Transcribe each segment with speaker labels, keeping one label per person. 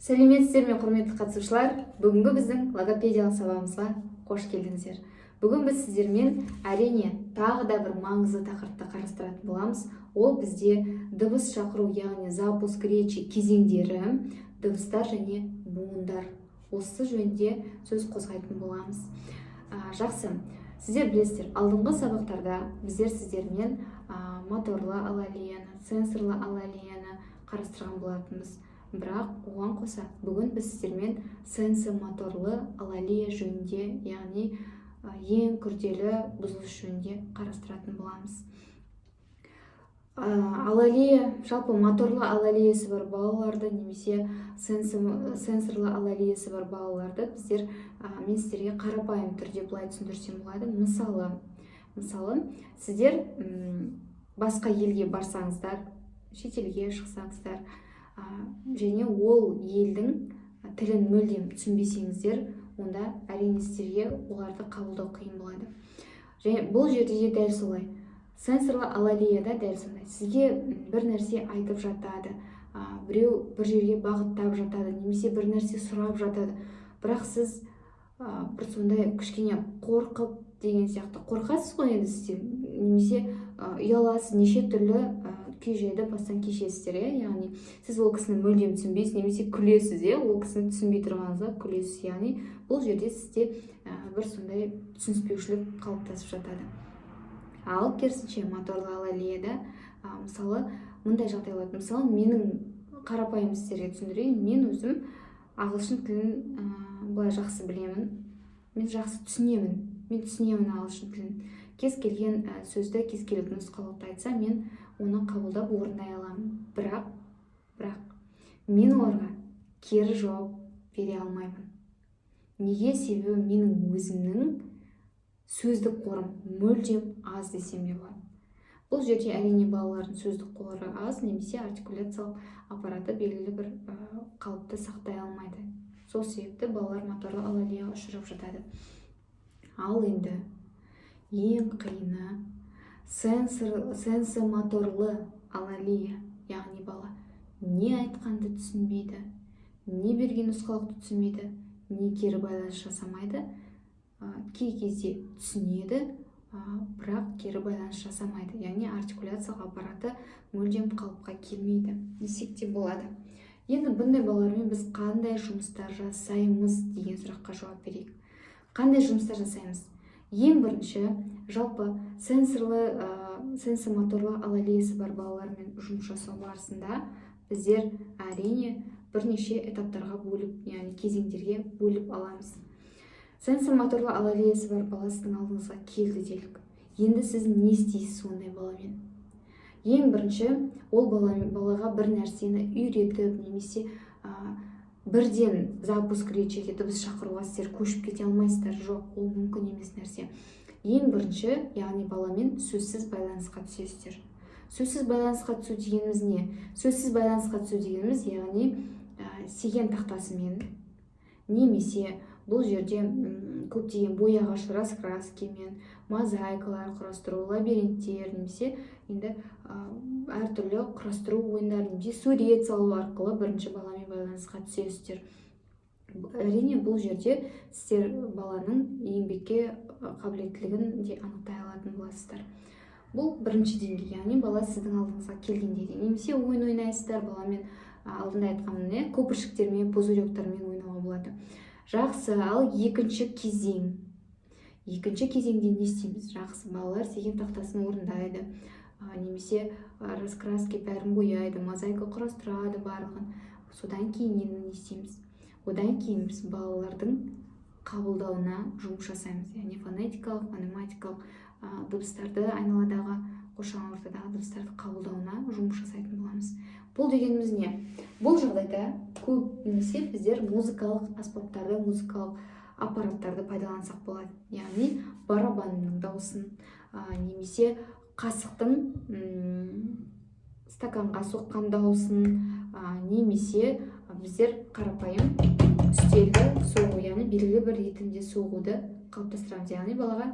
Speaker 1: Сәлеметсіздер ме, құрметті қатысушылар? Бүгінгі біздің логопедиялық сабағымызға қош келдіңіздер. Бүгін біз сіздермен әрине тағы да бір маңызды тақырыпты қарастыратын боламыз. Ол бізде дыбыс шақыру, яғни запуск речи кезеңдері, дыбыстар және буындар. Осы жөнінде сөз қозғайтын боламыз. Жақсы, сіздер білесіздер, алдыңғы сабақтарда біздер сіздермен моторлы алалияны, сенсорлы алалияны қарастырған болатынбыз. Бірақ оған қоса бүгін біз сіздермен сенсо-моторлы алалия жөнінде, яғни ең күрделі бұзылыс жөнінде қарастыратын боламыз. Алалия, жалпы моторлы алалиясы бар балаларды немесе сенсорлы алалиясы бар балаларды мен сіздерге қарапайым түрде былай түсіндірсем болады. Мысалы, сіздер басқа елге барсаңыздар, шетелге шықсаңыздар, және ол елдің тілін мүлдем түсінбесеңіздер, онда әрине сіздерге оларды қабылдау қиын болады. Және бұл жерде де дәл солай. Сенсорлы алалияда дәл сондай. Сізге бір нәрсе айтып жатады, біреу бір жерге бағыттап жатады, немесе бір нәрсе сұрап жатады. Бірақ сіз бір сондай кішкене қорқып деген сияқты қорқасыз ғой енді сіздер, немесе ұяласыз, неше түрлі күй жайды бастан кешесіздер, яғни сіз ол кісіні мүлдем түсінбейсіз, немесе күлесіз, ол кісіні түсінбей тұрғаныңызға күлесіз, яғни бұл жерде сізде бір сондай түсініспеушілік қалыптасып жатады. Ал керісінше моторлы алалияда мысалы мындай жағдай болады. Мысалы менің қарапайым сіздерге түсіндірейін, мен өзім ағылшын тілін былай жақсы білемін, мен жақсы түсінемін, ағылшын тілін. Кез келген сөзді, кез келген нұсқаулықты айтса, мен оны қабылдап орындай аламын. Бірақ мен оларға кері жауап бере алмаймын. Неге? Себебі менің өзімнің сөздік қорым мүлдем аз десем де болады. Бұл жерде әрине балалардың сөздік қоры аз, немесе артикуляциялық аппараты белгілі бір қалыпты сақтай алмайды. Сол себепті балалар моторлы алалияға ұшырап жатады. Ал енді ең қиыны сенсо-моторлы алалия, яғни бала не айтқанды түсінбейді, не берген нұсқаулықты түсінбейді, не кері байланыс жасамайды, кей кезде түсінеді, бірақ кері байланыс жасамайды, яғни артикуляциялық аппараты мүлдем қалыпқа келмейді десек те болады. Енді бұндай балалармен біз қандай жұмыстар жасаймыз деген сұраққа жауап берейік. Қандай жұмыстар жасаймыз? Ең бірінші, жалпы сенсо-моторлы алалиясы бар балалармен жұмыс жасау барысында біздер әрине бірнеше этаптарға бөліп, яғни кезеңдерге бөліп аламыз. Сенсо-моторлы алалиясы бар бала сіздің алдыңызға келді делік. Енді сіз не істейсіз ондай баламен? Ең бірінші, ол балаға бір нәрсені үйретіп, немесе бірден запуск речиге, дыбыс шақыруға сіздер көшіп кете алмайсыздар. Жоқ, ол мүмкін емес нәрсе. Ең бірінші, яғни баламен сөзсіз байланысқа түсесіздер. Сөзсіз байланысқа түсу дегеніміз не? Сөзсіз байланысқа түсу дегеніміз, яғни сеген тақтасымен, немесе бұл жерде көптеген бояғыш раскраскемен, мозаикалар құрастыру, лабириттер, немесе енді әртүрлі құрастыру ойындар, немесе сурет салу арқылы бірінші баламен байланысқа түсесіздер. Әрине бұл жерде сіздер баланың еңбекке қабілеттілігін де анықтай алатын боласыздар. Бұл бірінші деңгей, яғни бала сіздің алдыңызға келгенде, немесе ойын ойнайсыздар баламен, алдында айтқанмын, көпіршіктермен, пузыректармен ойнауға болады. Жақсы, ал екінші кезең. Екінші кезеңде не істейміз? Жақсы, балалар сеген тақтасын орындайды, немесе раскраски бәрін бояйды, мозаика құрастырады барлығын. Содан кейін не істейміз? Одан кейін біз балалардың қабылдауына жұмыс жасаймыз. Яғни фонетикалық, фонематикалық дыбыстарды, айналадағы қоршаған ортадағы дыбыстарды қабылдауына жұмыс жасайтын боламыз. Бұл дегеніміз не? Бұл жағдайда көбінесе біздер музыкалық аспаптарды, музыкалық аппараттарды пайдалансақ болады. Яғни барабанның дауысын, немесе қасықтың стаканға соққан дауысын, немесе біздер қарапайым үстелді соғу, яғни белгілі бір ритмде соғуды қалыптастырамыз. Яғни балаға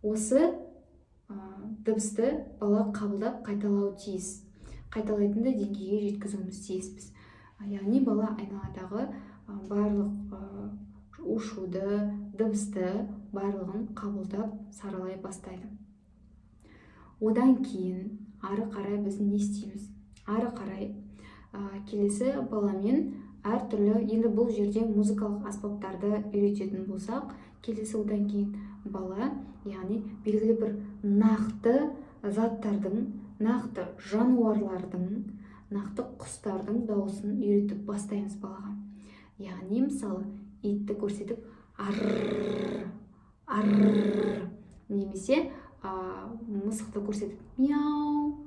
Speaker 1: осы дыбысты бала қабылдап қайталауы тиіс. Қайталайтынды деңгейге жеткізуіміз тиіспіз. Яғни бала айналадағы барлық ушуды, дыбысты барлығын қабылдап саралай бастайды. Одан кейін ары қарай біз не істейміз? Ары қарай келесі баламен әртүрлі, енді бұл жерде музыкалық аспаптарды үйрететін болсақ, келесі одан кейін бала, яғни белгілі бір нақты заттардың, нақты жануарлардың, нақты құстардың дауысын үйретіп бастаймыз балаға. Яғни мысалы итті көрсетіп арр, арр, немесе мысықты көрсетіп мяу,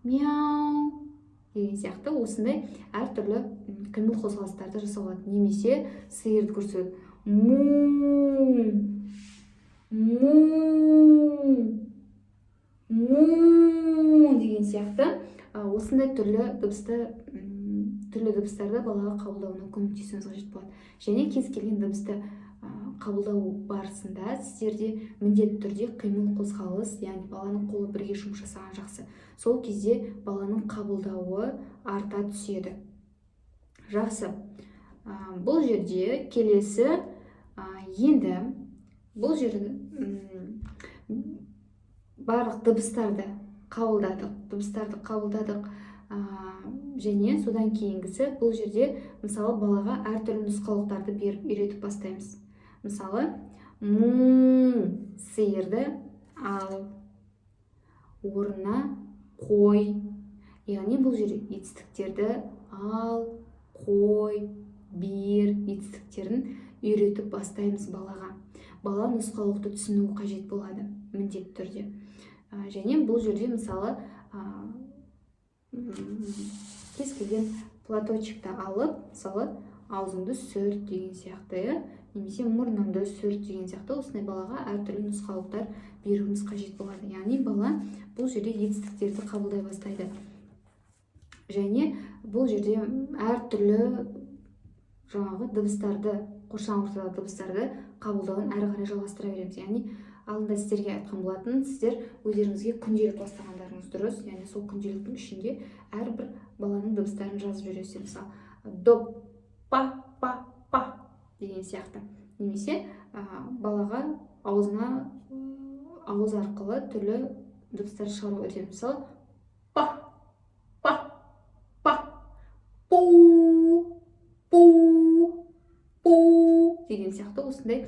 Speaker 1: мяу деген сияқты осындай әртүрлі қимыл қозғалыстарды жасауға болады. Немесе сиырды көрсетіп му, му, му деген сияқты осындай түрлі дыбыстарды балаға қабылдауына көмектесуіміз қажет болады. Және кез келген дыбысты қабылдау барысында сіздерде міндетті түрде қимыл қозғалыс, яғни баланың қолы бірге жұмыс жасаған жақсы. Сол кезде баланың қабылдауы арта түседі. Жақсы. Бұл жерде келесі енді бұл жерде барлық дыбыстарды қабылдадық, және содан кейінгісі бұл жерде мысалы балаға әртүрлі нұсқаулықтарды беріп үйретіп бастаймыз. Мысалы му сиырды ал, орнына қой, яғни бұл жерде етістіктерді ал, қой, бер етістіктерін үйретіп бастаймыз балаға. Бала нұсқаулықты түсінуі қажет болады міндетті түрде. Және бұл жерде мысалы кез келген платочекті алып, мысалы аузыңды сүрт деген сияқты, немесе мұрныңды сүрт деген сияқты осындай балаға әртүрлі нұсқаулықтар беруіміз қажет болады. Яғни бала бұл жерде етістіктерді қабылдай бастайды. Және бұл жерде әртүрлі жаңағы дыбыстарды, қоршаған ортадағы дыбыстарды қабылдауын әрі қарай жалғастыра береміз. Яғни алдында сіздерге айтқан болатын, сіздер өздеріңізге күнделік бастағандарыңыз дұрыс. Яғни сол күнделіктің ішінде әрбір баланың дыбыстарын жазып жүресіздер. Мысалы доп, па, па, па деген сияқты. Немесе балаға ауыз арқылы түрлі дыбыстар шығару үйретеміз. Мысалы па, па, па, пу, пу, пу деген сияқты осындай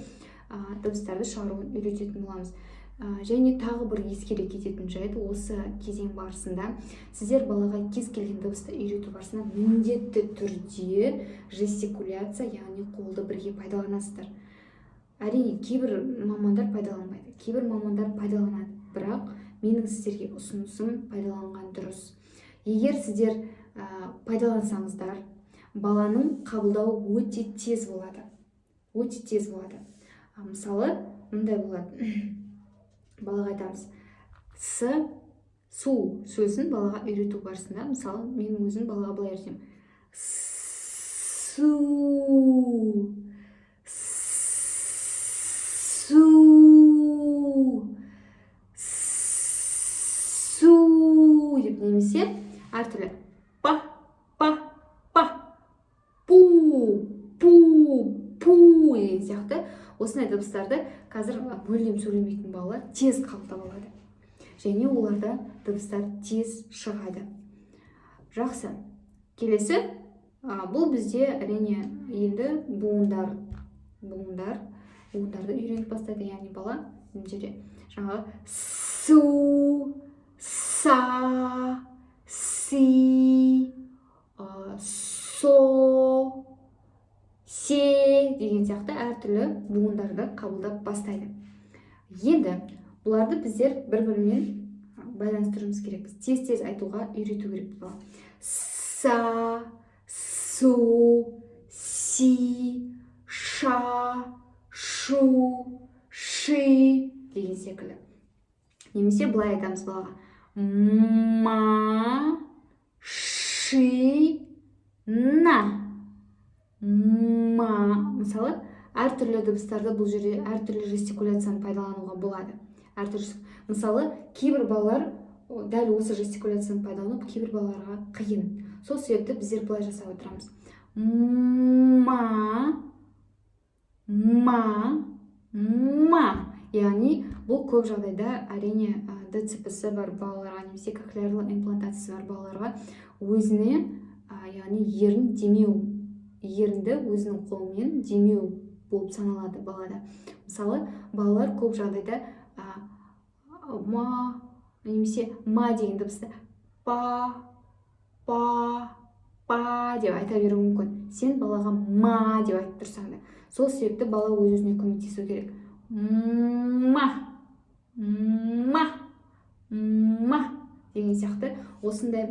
Speaker 1: дыбыстарды шығаруын үйрететін боламыз. Және тағы бір ескере кететін жайт, осы кезең барысында сіздер балаға кез келген дыбысты үйрету барысында міндетті түрде жестикуляция, яғни қолды бірге пайдаланасыздар. Әрине кейбір мамандар пайдаланбайды, кейбір мамандар пайдаланады, бірақ менің сіздерге ұсынысым пайдаланған дұрыс. Егер сіздер пайдалансаңыздар, баланың қабылдауы өте тез болады. Мысалы, мындай болады. Балаға айтамыз. Су сөзін балаға үйрету барысында, мысалы, мен өзім балаға былай үйретемін. Су, су, су деп, немесе әртүрлі па, па, па, пу, пу, пу деген сияқты осындай дыбыстарды қазір мүлдем сөйлемейтін балалар тез қабылдап алады. Және оларда дыбыстар тез шығады. Жақсы. Келесі, бұл бізде әрине енді буындарды үйреніп бастайды. Яғни бала жерде жаңағы су, са, си, со, се деген сияқты әртүрлі буындарды қабылдап бастайды. Енді бұларды біздер бір-бірімен байланыстыруымыз керекпіз. Тез-тез айтуға үйрету керек болады. Са, су, си, ша, шу, ши деген секілді. Немесе былай айтамыз балаға. Ма, ши, на. Мысалы, әртүрлі дыбыстарды бұл жерде әртүрлі жестикуляцияны пайдалануға болады. әртүрлі. Мысалы кейбір балалар дәл осы жестикуляцияны пайдаланып, кейбір балаларға қиын. Сол себепті біздер былай жасап отырамыз. Ма. Яғни бұл көп жағдайда әрине ДЦП-сі бар балаларға немесе кохлеарлы имплантациясы бар балаларға өзіне яғни ерін демеу, ерінді өзінің қолымен демеу болып саналады балада. Мысалы балалар көп жағдайда ма немесе ма деген дыбысты па деп айта беруі мүмкін. Сен балаға ма деп айтып тұрсаң да. Сол себепті бала өз-өзіне көмектесу керек. Ма деген сияқты осындай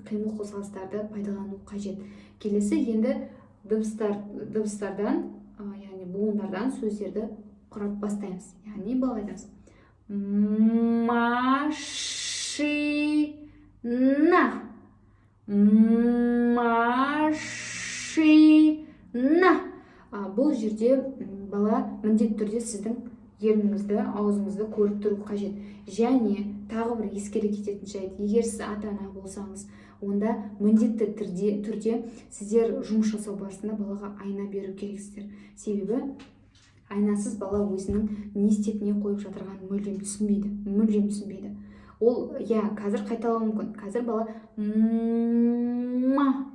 Speaker 1: қимыл қозғалыстарды пайдалану қажет. Келесі енді дыбыстардан, яғни буындардан сөздерді құрап бастаймыз. Яғни былай айтамыз. Машина. Бұл жерде бала міндетті түрде сіздің ерніңізді, аузыңызды көріп тұру қажет. Және тағы бір ескере кететін жайт, егер сіз ата-ана болсаңыз, онда міндетті түрде сіздер жұмыс жасау барысында балаға айна беру керексіздер. Себебі айнасыз бала өзінің не істеп не қойып жатырғанын мүлдем түсінбейді. Ол қазір қайталауы мүмкін. Қазір бала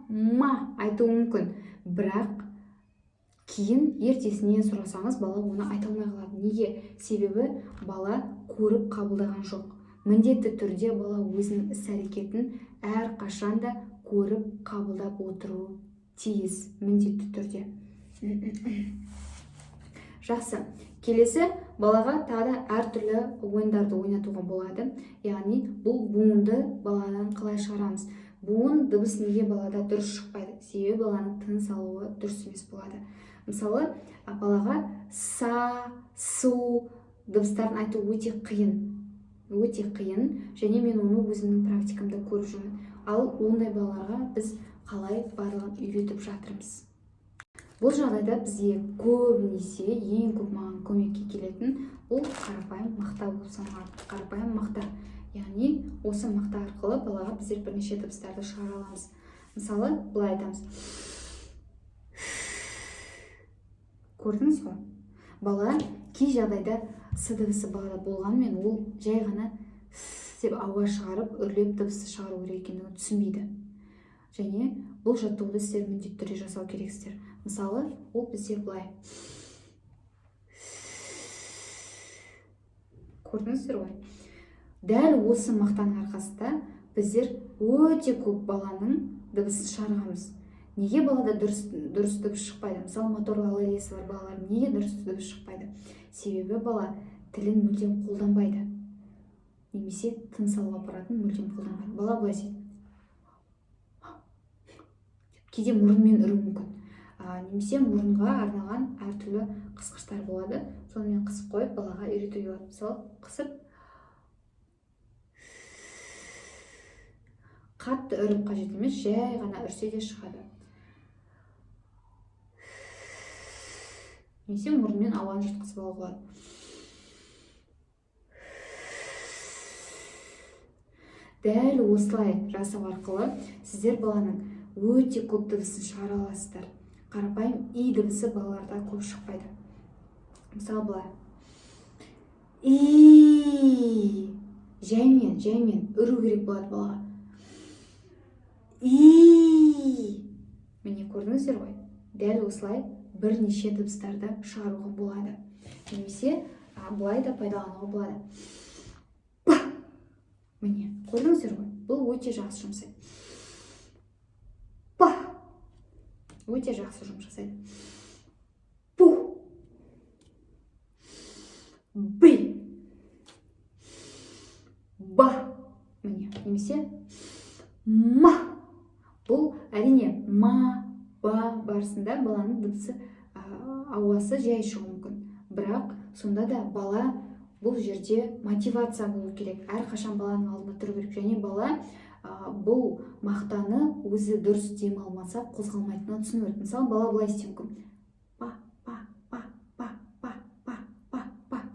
Speaker 1: ма айтуы мүмкін. Бірақ кейін ертесіне сұрасаңыз, бала оны айта алмай қалады. Неге? Себебі бала көріп қабылдаған жоқ. Міндетті түрде бала өзінің іс-әрекетін әр қашанда көріп қабылдап отыруы тиіс, міндетті түрде. Жақсы. Келесі балаға тағы да әртүрлі ойындарды ойнатуға болады. Яғни бұл буынды баладан қалай шығарамыз? Буын дыбыс неге балада дұрыс шықпайды? Себебі баланың тыныс алуы дұрыс емес болады. Мысалы, балаға са, су дыбыстарын айту өте қиын, және мен оны өзімнің практикамда көріп жүрмін. Ал ондай балаларға біз қалай барлығын үйретіп жатырмыз. Бұл жағдайда бізге көбінесе ең көп маған көмекке келетін бұл қарапайым мақта болып саналады. Қарапайым мақта. Яғни осы мақта арқылы балаға біздер бірнеше дыбыстарды шығара аламыз. Мысалы, былай айтамыз. Көрдіңіз ғой? Бала кей жағдайда с дыбысы балада болғанымен ол жай ғана деп ауа шығарып, үрлеп дыбысты шығару керек екендігін түсінбейді. Және бұл жаттығуды сіздер міндетті түрде жасау керексіздер. Мысалы, ол бізде былай. Көрдіңіздер ғой? Дәл осы мақтаның арқасында біздер өте көп баланың дыбысын шығарғанбыз. Неге балада дұрыс дыбыс шықпайды? Мысалы, моторлы аллергиясы бар балалар неге дұрыс дыбыс шықпайды? Себебі бала тілін мүлдем қолданбайды. Немесе тыныс алу аппаратын мүлдем қолданбайды. Бала былай істейді. Кейде мұрынмен үру мүмкін. Немесе мұрынға арналған әртүрлі қысқыштар болады. Сонымен қысып қойып, балаға үйретуге болады. Мысалы, қысып қатты үріп қажет емес, жай ғана үрсе де шығады. Немесе мұрынмен ауаны жұтқызып алуға болады. Дәл осылай жасау арқылы сіздер баланың өте көп дыбысын шығара аласыздар. Қарапайым и дыбысы балаларда көп шықпайды. Мысалы былай. И. Жаймен үру керек болады балаға. И. Міне көрдіңіздер ғой? Дәл осылай бірнеше дыбыстарды шығаруға болады. Немесе былай да пайдалануға болады. Міне көрдіңіздер ғой? Бұл өте жақсы жұмсайды. Өте жақсы жұмыс жасайды. Пу. Бы. Ба. Міне, немесе ма. Бұл әрине ма, ба барысында баланың дыбысы ауасы жай шығуы мүмкін. Бірақ сонда да бала бұл жерде мотивация болу керек. Әрқашан баланың алдында тұру керек. Және бала бұл мақтаны өзі дұрыс дем алмаса қозғалмайтынын түсіну керек. Мысалы, бала былай істеуі мүмкін. Па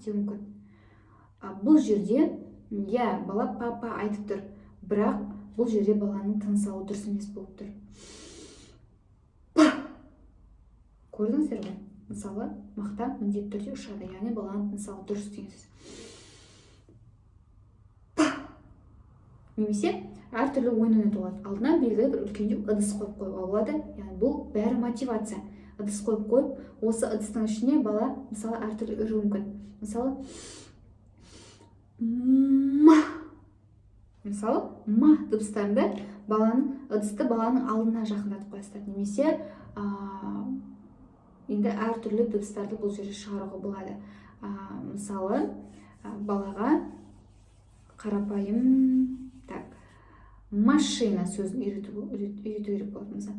Speaker 1: деуі мүмкін. Бұл жерде бала папа айтып тұр, бірақ бұл жерде баланың тыныс алуы дұрыс емес болып тұр. Көрдіңіздер ғой? Мысалы, мақта міндетті түрде ұшады, яғни баланың тыныс алуы дұрыс деген сөз. Немесе әртүрлі ойын ойнатуға болады. Алдына белгілі бір үлкендеу ыдыс қойып қоюға болады. Яғни бұл бәрі мотивация. Ыдыс қойып, осы ыдыстың ішіне бала мысалы әртүрлі үруі мүмкін. Мысалы, ма дыбыстарында ыдысты баланың алдына жақындатып қойасыздар. Немесе енді әртүрлі дыбыстарды бұл жерде шығаруға болады. Мысалы, балаға қарапайым машина сөзін үйрету керек болады.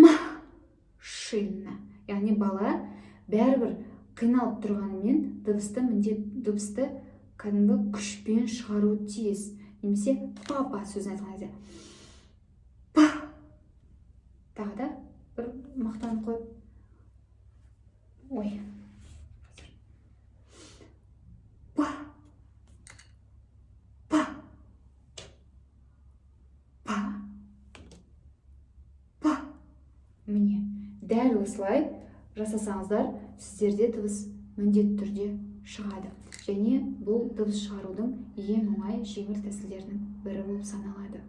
Speaker 1: Машина. Яғни бала бәрібір қиналып тұрғанымен дыбысты кәдімгі күшпен шығару тиіс. Немесе папа сөзін айтқан кезде па. Тағы да бір мақтаны қойып. Міне, дәл осылай жасасаңыздар, сіздерде дыбыс міндетті түрде шығады. Және бұл дыбыс шығарудың ең оңай жеңіл тәсілдерінің бірі болып саналады.